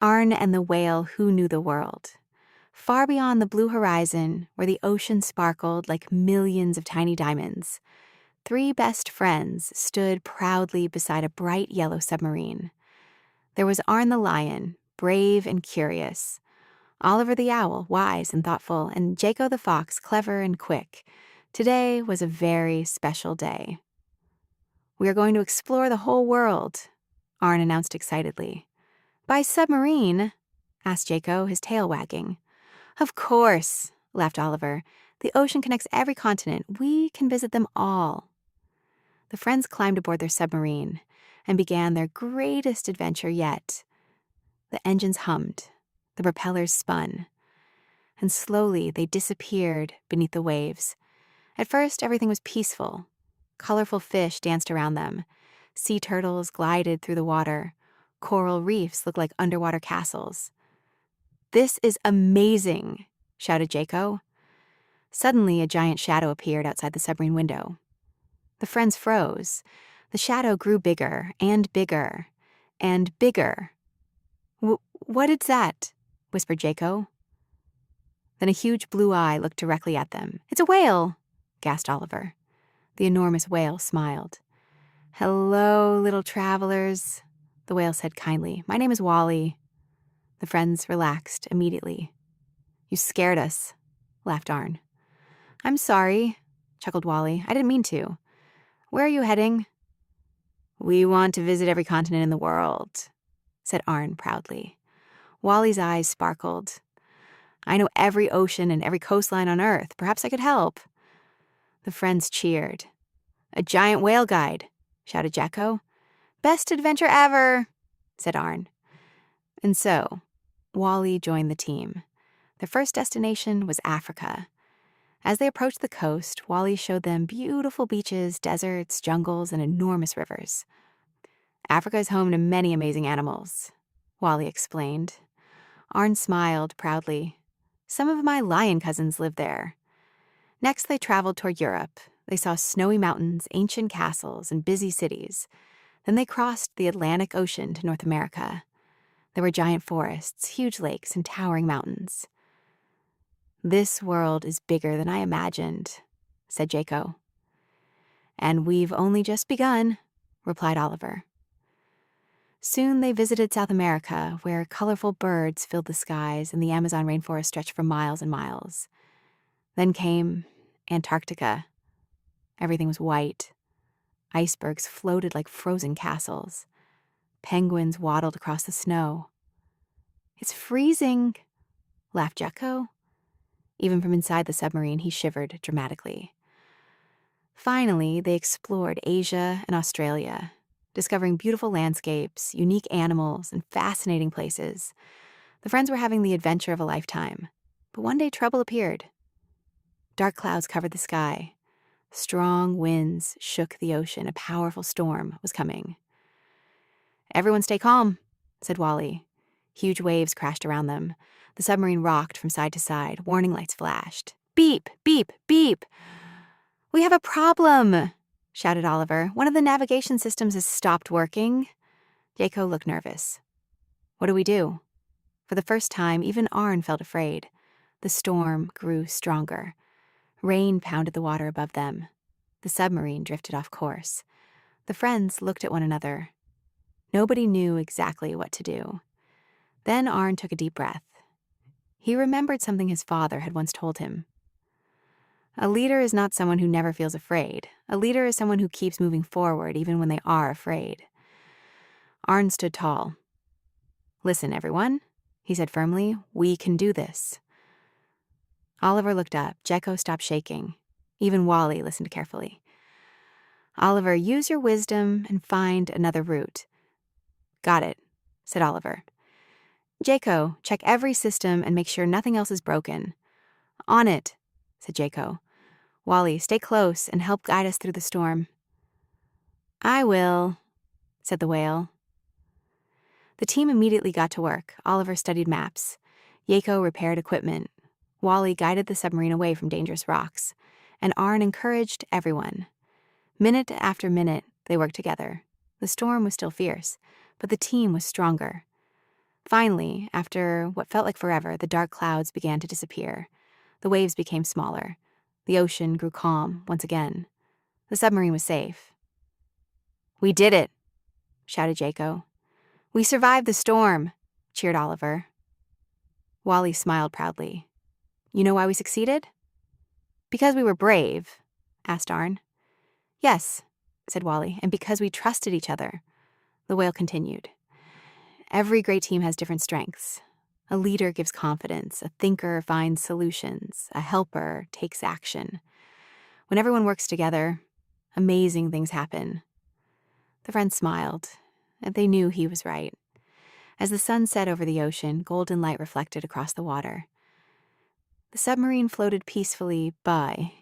Arn and the Whale Who Knew the World. Far beyond the blue horizon, where the ocean sparkled like millions of tiny diamonds, three best friends stood proudly beside a bright yellow submarine. There was Arn the Lion, brave and curious, Oliver the Owl, wise and thoughtful, and Jako the Fox, clever and quick. Today was a very special day. "We are going to explore the whole world," Arn announced excitedly. "By submarine?" asked Jako, his tail wagging. "Of course," laughed Oliver. "The ocean connects every continent. We can visit them all." The friends climbed aboard their submarine and began their greatest adventure yet. The engines hummed, the propellers spun, and slowly they disappeared beneath the waves. At first, everything was peaceful. Colorful fish danced around them. Sea turtles glided through the water. Coral reefs looked like underwater castles. "This is amazing," shouted Jako. Suddenly, a giant shadow appeared outside the submarine window. The friends froze. The shadow grew bigger and bigger and bigger. "What is that?" whispered Jako. Then a huge blue eye looked directly at them. "It's a whale," gasped Oliver. The enormous whale smiled. "Hello, little travelers," the whale said kindly. "My name is Wally." The friends relaxed immediately. "You scared us," laughed Arn. "I'm sorry," chuckled Wally. "I didn't mean to. Where are you heading?" "We want to visit every continent in the world," said Arn proudly. Wally's eyes sparkled. "I know every ocean and every coastline on Earth. Perhaps I could help." The friends cheered. "A giant whale guide," shouted Jako. "Best adventure ever," said Arn. And so, Wally joined the team. Their first destination was Africa. As they approached the coast, Wally showed them beautiful beaches, deserts, jungles, and enormous rivers. "Africa is home to many amazing animals," Wally explained. Arn smiled proudly. "Some of my lion cousins live there." Next, they traveled toward Europe. They saw snowy mountains, ancient castles, and busy cities. Then they crossed the Atlantic Ocean to North America. There were giant forests, huge lakes, and towering mountains. "This world is bigger than I imagined," said Jako. "And we've only just begun," replied Oliver. Soon they visited South America, where colorful birds filled the skies and the Amazon rainforest stretched for miles and miles. Then came Antarctica. Everything was white. Icebergs floated like frozen castles. Penguins waddled across the snow. "It's freezing," laughed Jako. Even from inside the submarine, he shivered dramatically. Finally, they explored Asia and Australia, discovering beautiful landscapes, unique animals, and fascinating places. The friends were having the adventure of a lifetime. But one day trouble appeared. Dark clouds covered the sky. Strong winds shook the ocean. A powerful storm was coming. "Everyone stay calm," said Wally. Huge waves crashed around them. The submarine rocked from side to side. Warning lights flashed. "Beep, beep, beep." "We have a problem," shouted Oliver. "One of the navigation systems has stopped working." Jako looked nervous. "What do we do?" For the first time, even Arn felt afraid. The storm grew stronger. Rain pounded the water above them. The submarine drifted off course. The friends looked at one another. Nobody knew exactly what to do. Then Arn took a deep breath. He remembered something his father had once told him. "A leader is not someone who never feels afraid. A leader is someone who keeps moving forward even when they are afraid." Arn stood tall. "Listen, everyone," he said firmly. "We can do this." Oliver looked up. Jako stopped shaking. Even Wally listened carefully. "Oliver, use your wisdom and find another route." "Got it," said Oliver. "Jako, check every system and make sure nothing else is broken." "On it," said Jako. "Wally, stay close and help guide us through the storm." "I will," said the whale. The team immediately got to work. Oliver studied maps. Jako repaired equipment. Wally guided the submarine away from dangerous rocks. And Arn encouraged everyone. Minute after minute, they worked together. The storm was still fierce, but the team was stronger. Finally, after what felt like forever, the dark clouds began to disappear. The waves became smaller. The ocean grew calm once again. The submarine was safe. "We did it," shouted Jako. "We survived the storm," cheered Oliver. Wally smiled proudly. "You know why we succeeded?" "Because we were brave," asked Arn. "Yes," said Wally, "and because we trusted each other." The whale continued. "Every great team has different strengths. A leader gives confidence, a thinker finds solutions, a helper takes action. When everyone works together, amazing things happen." The friends smiled, and they knew he was right. As the sun set over the ocean, golden light reflected across the water. The submarine floated peacefully by,